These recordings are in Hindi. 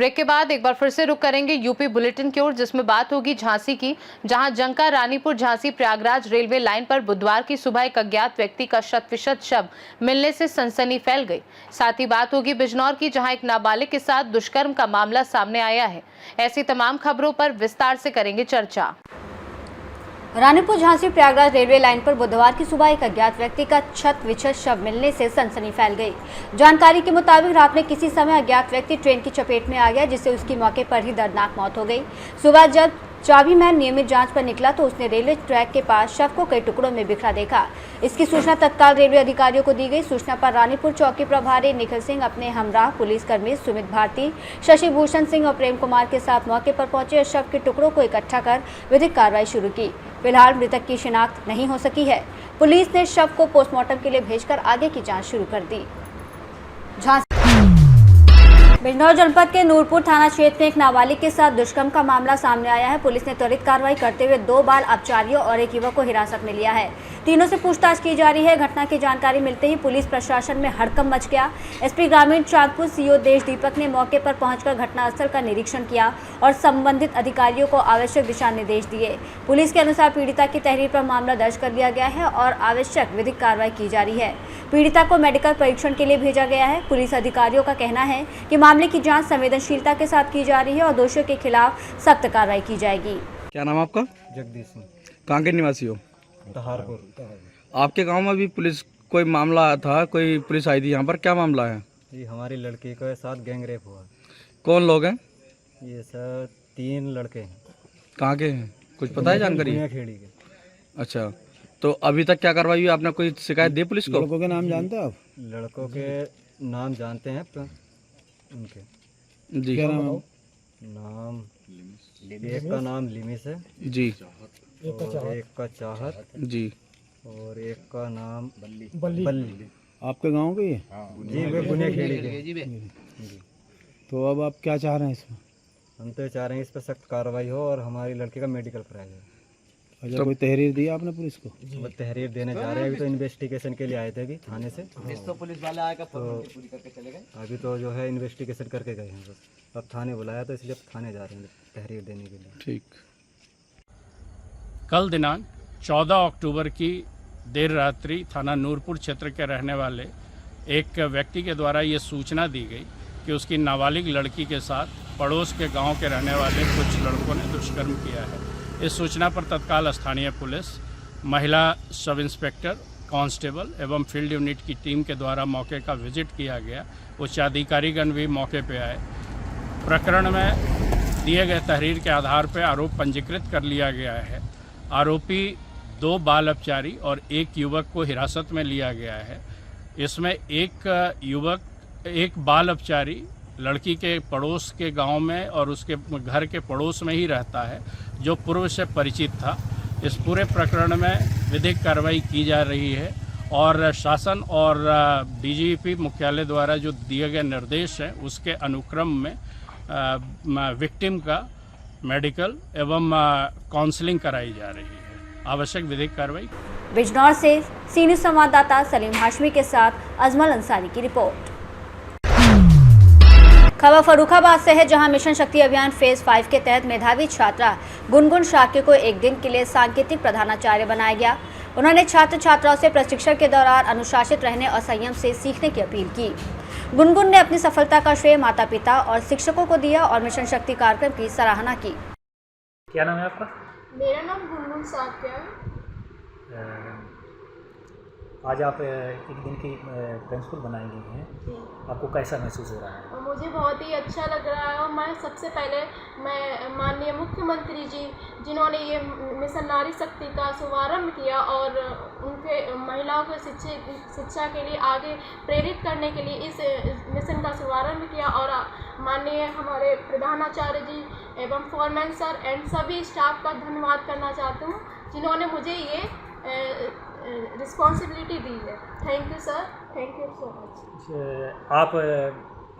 ब्रेक के बाद एक बार फिर से रुक करेंगे यूपी बुलेटिन की ओर, जिसमें बात होगी झांसी की, जहां जंका रानीपुर झांसी प्रयागराज रेलवे लाइन पर बुधवार की सुबह एक अज्ञात व्यक्ति का शत-विशत शव मिलने से सनसनी फैल गई। साथ ही बात होगी बिजनौर की, जहां एक नाबालिग के साथ दुष्कर्म का मामला सामने आया है। ऐसी तमाम खबरों पर विस्तार से करेंगे चर्चा। रानीपुर झांसी प्रयागराज रेलवे लाइन पर बुधवार की सुबह एक अज्ञात व्यक्ति का छत-विछत शव मिलने से सनसनी फैल गई। जानकारी के मुताबिक रात में किसी समय अज्ञात व्यक्ति ट्रेन की चपेट में आ गया, जिससे उसकी मौके पर ही दर्दनाक मौत हो गई। सुबह जब चाबी मैन नियमित जांच पर निकला तो उसने रेलवे ट्रैक के पास शव को कई टुकड़ों में बिखरा देखा। इसकी सूचना तत्काल रेलवे अधिकारियों को दी गई। सूचना पर रानीपुर चौकी प्रभारी निखिल सिंह अपने हमराह पुलिसकर्मी सुमित भारती, शशि भूषण सिंह और प्रेम कुमार के साथ मौके पर पहुंचे और शव के टुकड़ों को इकट्ठा कर विधिक कार्रवाई शुरू की। फिलहाल मृतक की शिनाख्त नहीं हो सकी है। पुलिस ने शव को पोस्टमार्टम के लिए भेजकर आगे की जाँच शुरू कर दी। बिजनौर जनपद के नूरपुर थाना क्षेत्र में एक नाबालिग के साथ दुष्कर्म का मामला सामने आया है। पुलिस ने त्वरित कार्रवाई करते हुए 2 बाल अपचारियों और एक युवक को हिरासत में लिया है। तीनों से पूछताछ की जा रही है। घटना की जानकारी मिलते ही पुलिस प्रशासन में हड़कंप मच गया। एसपी ग्रामीण चांदपुर सीओ देश दीपक ने मौके पर पहुंचकर घटनास्थल का निरीक्षण किया और संबंधित अधिकारियों को आवश्यक दिशा निर्देश दिए। पुलिस के अनुसार पीड़िता की तहरीर पर मामला दर्ज कर लिया गया है और आवश्यक विधिक कार्रवाई की जा रही है। पीड़िता को मेडिकल परीक्षण के लिए भेजा गया है। पुलिस अधिकारियों का कहना है कि मामले की जांच संवेदनशीलता के साथ की जा रही है और दोषियों के खिलाफ सख्त कार्रवाई की जाएगी। क्या नाम है आपका? जगदीश सिंह। कहाँ के निवासी हो? तहारपुर। आपके गांव में अभी पुलिस कोई मामला आया था, कोई पुलिस आई थी यहाँ पर, क्या मामला है? जी हमारी लड़की के साथ गैंग रेप हुआ। कौन लोग हैं? ये सर 3 लड़के हैं। कहाँ के हैं, कुछ पता है जानकारी? खेड़ी के। अच्छा, तो अभी तक क्या कार्रवाई हुई? आपने कोई शिकायत दी पुलिस को? लड़कों के नाम जानते हो आप? लड़कों के नाम जानते हैं उनके। जी क्या नाम है? नाम एक का नाम लिमिस है जी, और एक का चाहत जी, और एक का नाम बल्ली। आपके गांव के ही? जी वे गुने खेड़ी के। जी। तो अब आप क्या चाह रहे हैं इसमें? हम तो चाह रहे हैं इस पर सख्त कार्रवाई हो और हमारी लड़की का मेडिकल कराया जाए। अच्छा, कोई तहरीर दी आपने पुलिस को? वो तहरीर देने जा रहे हैं। अभी तो इन्वेस्टिगेशन के लिए आए थे कि थाने से। तो पुलिस वाले आएगा तो अभी तो जो है इन्वेस्टिगेशन करके गए हैं बस। अब थाने बुलाया तो इसलिए थाने जा रहे हैं तहरीर देने के लिए। ठीक। कल दिनांक 14 अक्टूबर की देर रात्रि थाना नूरपुर क्षेत्र के रहने वाले एक व्यक्ति के द्वारा ये सूचना दी गई कि उसकी नाबालिग लड़की के साथ पड़ोस के गांव के रहने वाले कुछ लड़कों ने दुष्कर्म किया है। इस सूचना पर तत्काल स्थानीय पुलिस, महिला सब इंस्पेक्टर, कांस्टेबल एवं फील्ड यूनिट की टीम के द्वारा मौके का विजिट किया गया। उच्च अधिकारीगण भी मौके पर आए। प्रकरण में दिए गए तहरीर के आधार पर आरोप पंजीकृत कर लिया गया है। आरोपी 2 बाल अपचारी और 1 युवक को हिरासत में लिया गया है। इसमें एक बाल अपचारी लड़की के पड़ोस के गांव में और उसके घर के पड़ोस में ही रहता है, जो पूर्व से परिचित था। इस पूरे प्रकरण में विधिक कार्रवाई की जा रही है और शासन और डीजीपी मुख्यालय द्वारा जो दिए गए निर्देश हैं उसके अनुक्रम में विक्टिम का मेडिकल एवं काउंसलिंग कराई जा रही है। आवश्यक विधिक कार्रवाई। बिजनौर से सीनियर संवाददाता सलीम हाशमी के साथ अजमल अंसारी की रिपोर्ट। खबर फर्रुखाबाद से है, जहां मिशन शक्ति अभियान फेज 5 के तहत मेधावी छात्रा गुनगुन शाक्य को एक दिन के लिए सांकेतिक प्रधानाचार्य बनाया गया। उन्होंने छात्र छात्राओं से प्रशिक्षण के दौरान अनुशासित रहने और संयम से सीखने की अपील की। गुनगुन ने अपनी सफलता का श्रेय माता पिता और शिक्षकों को दिया और मिशन शक्ति कार्यक्रम की सराहना की। क्या नाम है आपका? मेरा नाम गुनगुन शाक्य है। आज आप एक दिन की प्रिंसिपल बनाई गई हैं, आपको कैसा महसूस हो रहा है? मुझे बहुत ही अच्छा लग रहा है और मैं सबसे पहले माननीय मुख्यमंत्री जी जिन्होंने ये मिशन नारी शक्ति का शुभारंभ किया और उनके महिलाओं को शिक्षा के लिए आगे प्रेरित करने के लिए इस मिशन का शुभारंभ किया और माननीय हमारे प्रधानाचार्य जी एवं फोरमैन सर एंड सभी स्टाफ का धन्यवाद करना चाहती हूँ जिन्होंने मुझे ये रिस्पॉन्सिबिलिटी दी है। Thank you sir, thank you so much. आप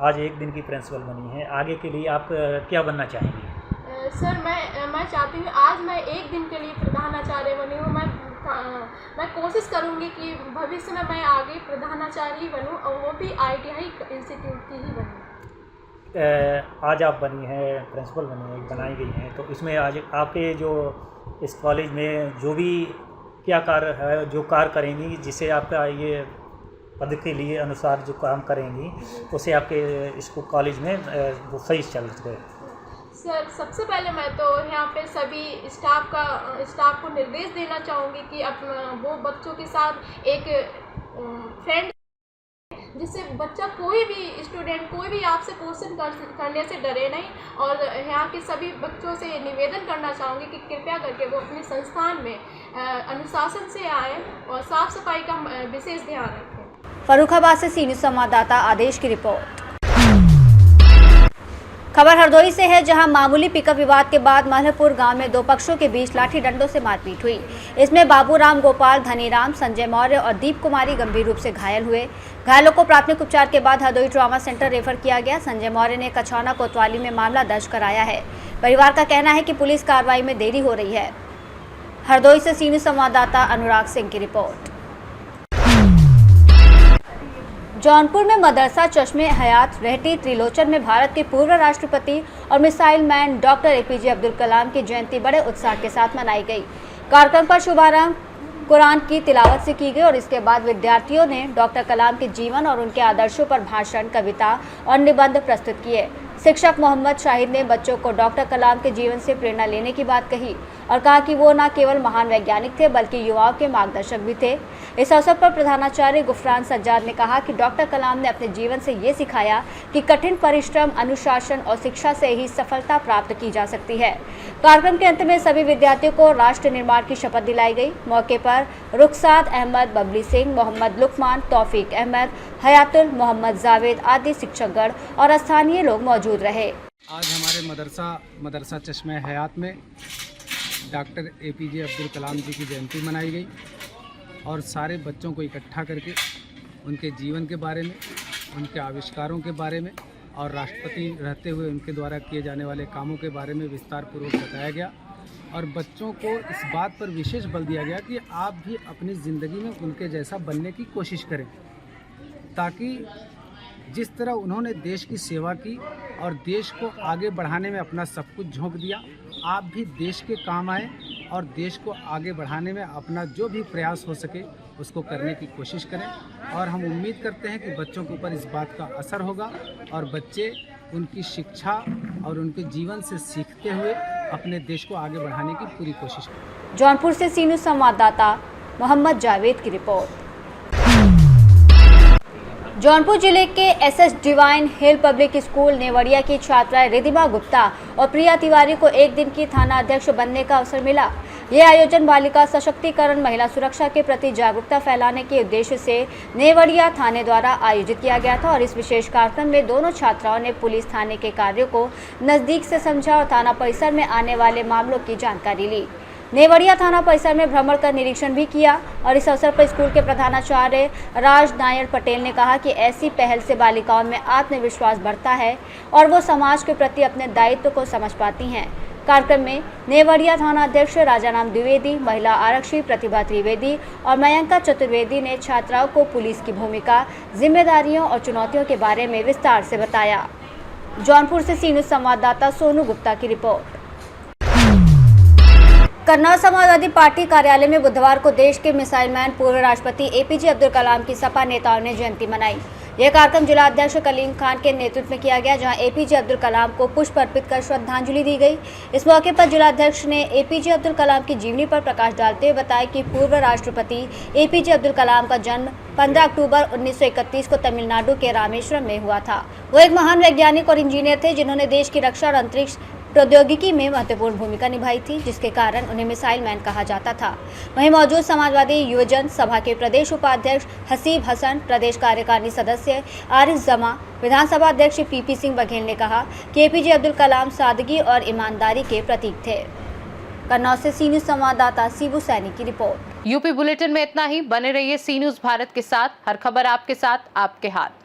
आज एक दिन की प्रिंसिपल बनी हैं, आगे के लिए आप क्या बनना चाहेंगी? सर मैं चाहती हूँ आज मैं एक दिन के लिए प्रधानाचार्य बनी हूँ। मैं कोशिश करूँगी कि भविष्य में मैं आगे प्रधानाचार्य बनूँ और वो भी ITI इंस्टीट्यूट की ही बनूँ। आज आप बनी हैं, प्रिंसिपल बनाई गई हैं, तो इसमें आज आपके जो इस कॉलेज में जो भी क्या कार्य है, जो कार्य करेंगी, जिससे आपका ये पद के लिए अनुसार जो काम करेंगी, उससे आपके स्कूल कॉलेज में वो सही चल रहे। सर, सबसे पहले मैं तो यहाँ पे सभी स्टाफ को निर्देश देना चाहूँगी कि वो बच्चों के साथ एक फ्रेंड, जिससे बच्चा कोई भी स्टूडेंट कोई भी आपसे क्वेश्चन करने से डरे नहीं। और यहाँ के सभी बच्चों से निवेदन करना चाहूँगी कि कृपया करके वो अपने संस्थान में अनुशासन से आए और साफ सफाई का विशेष ध्यान रखें। फर्रुखाबाद से सी न्यूज़ संवाददाता आदेश की रिपोर्ट। खबर हरदोई से है, जहां मामूली पिकअप विवाद के बाद महलपुर गांव में दो पक्षों के बीच लाठी डंडों से मारपीट हुई। इसमें बाबूराम गोपाल, धनीराम, संजय मौर्य और दीप कुमारी गंभीर रूप से घायल हुए। घायलों को प्राथमिक उपचार के बाद हरदोई ट्रॉमा सेंटर रेफर किया गया। संजय मौर्य ने कछौना कोतवाली में मामला दर्ज कराया है। परिवार का कहना है कि पुलिस कार्रवाई में देरी हो रही है। हरदोई से सी न्यूज़ संवाददाता अनुराग सिंह की रिपोर्ट। जौनपुर में मदरसा चश्मे हयात रहती त्रिलोचन में भारत के पूर्व राष्ट्रपति और missile man doctor APJ Abdul Kalam की जयंती बड़े उत्साह के साथ मनाई गई। कार्यक्रम पर शुभारंभ कुरान की तिलावत से की गई और इसके बाद विद्यार्थियों ने डॉक्टर कलाम के जीवन और उनके आदर्शों पर भाषण, कविता और निबंध प्रस्तुत किए। शिक्षक मोहम्मद शाहिद ने बच्चों को डॉक्टर कलाम के जीवन से प्रेरणा लेने की बात कही और कहा कि वो न केवल महान वैज्ञानिक थे बल्कि युवाओं के मार्गदर्शक भी थे। इस अवसर पर प्रधानाचार्य गुफरान सज्जाद ने कहा कि डॉक्टर कलाम ने अपने जीवन से ये सिखाया कि कठिन परिश्रम, अनुशासन और शिक्षा से ही सफलता प्राप्त की जा सकती है। कार्यक्रम के अंत में सभी विद्यार्थियों को राष्ट्र निर्माण की शपथ दिलाई गई। मौके पर रुखसात अहमद, बबली सिंह, मोहम्मद लुकमान, तौफीक अहमद, हयातुल, मोहम्मद जावेद आदि शिक्षकगण और स्थानीय लोग मौजूद रहे। आज हमारे मदरसा चश्मे हयात में डॉक्टर APJ अब्दुल कलाम जी की जयंती मनाई गई और सारे बच्चों को इकट्ठा करके उनके जीवन के बारे में, उनके आविष्कारों के बारे में और राष्ट्रपति रहते हुए उनके द्वारा किए जाने वाले कामों के बारे में विस्तार पूर्वक बताया गया और बच्चों को इस बात पर विशेष बल दिया गया कि आप भी अपनी ज़िंदगी में उनके जैसा बनने की कोशिश करें, ताकि जिस तरह उन्होंने देश की सेवा की और देश को आगे बढ़ाने में अपना सब कुछ झोंक दिया, आप भी देश के काम आए और देश को आगे बढ़ाने में अपना जो भी प्रयास हो सके उसको करने की कोशिश करें। और हम उम्मीद करते हैं कि बच्चों के ऊपर इस बात का असर होगा और बच्चे उनकी शिक्षा और उनके जीवन से सीखते हुए अपने देश को आगे बढ़ाने की पूरी कोशिश करें। जौनपुर से सी न्यूज़ संवाददाता मोहम्मद जावेद की रिपोर्ट। जौनपुर जिले के SS डिवाइन हिल पब्लिक स्कूल नेवड़िया की छात्रा रिधिमा गुप्ता और प्रिया तिवारी को एक दिन की थाना अध्यक्ष बनने का अवसर मिला। यह आयोजन बालिका सशक्तिकरण, महिला सुरक्षा के प्रति जागरूकता फैलाने के उद्देश्य से नेवड़िया थाने द्वारा आयोजित किया गया था और इस विशेष कार्यक्रम में दोनों छात्राओं ने पुलिस थाने के कार्यों को नज़दीक से समझा और थाना परिसर में आने वाले मामलों की जानकारी ली। नेवड़िया थाना परिसर में भ्रमण कर निरीक्षण भी किया और इस अवसर पर स्कूल के प्रधानाचार्य राज नायर पटेल ने कहा कि ऐसी पहल से बालिकाओं में आत्मविश्वास बढ़ता है और वो समाज के प्रति अपने दायित्व को समझ पाती हैं। कार्यक्रम में नेवड़िया थाना अध्यक्ष राजाराम द्विवेदी, महिला आरक्षी प्रतिभा त्रिवेदी और मयंका चतुर्वेदी ने छात्राओं को पुलिस की भूमिका, जिम्मेदारियों और चुनौतियों के बारे में विस्तार से बताया। जौनपुर से सी न्यूज़ संवाददाता सोनू गुप्ता की रिपोर्ट। कन्नौज समाजवादी पार्टी कार्यालय में बुधवार को देश के मिसाइल मैन पूर्व राष्ट्रपति APJ अब्दुल कलाम की सपा नेताओं ने जयंती मनाई। यह कार्यक्रम जिला अध्यक्ष कलीम खान के नेतृत्व में किया गया, जहां APJ अब्दुल कलाम को पुष्प अर्पित कर श्रद्धांजलि दी गई। इस मौके पर जिला अध्यक्ष ने APJ अब्दुल कलाम की जीवनी पर प्रकाश डालते हुए बताया कि पूर्व राष्ट्रपति APJ अब्दुल कलाम का जन्म 15 अक्टूबर 1931 को तमिलनाडु के रामेश्वरम में हुआ था। वो एक महान वैज्ञानिक और इंजीनियर थे जिन्होंने देश की रक्षा और अंतरिक्ष प्रौद्योगिकी में महत्वपूर्ण भूमिका निभाई थी, जिसके कारण उन्हें मिसाइल मैन कहा जाता था। वहीं मौजूद समाजवादी युवजन सभा के प्रदेश उपाध्यक्ष हसीब हसन, प्रदेश कार्यकारिणी सदस्य आरिफ जमा, विधानसभा अध्यक्ष PP सिंह बघेल ने कहा कि APJ अब्दुल कलाम सादगी और ईमानदारी के प्रतीक थे। कन्नौज से सी न्यूज़ संवाददाता शिबू सैनी की रिपोर्ट। यूपी बुलेटिन में इतना ही। बने रहिए सी न्यूज़ भारत के साथ। हर खबर आपके साथ, आपके हाथ।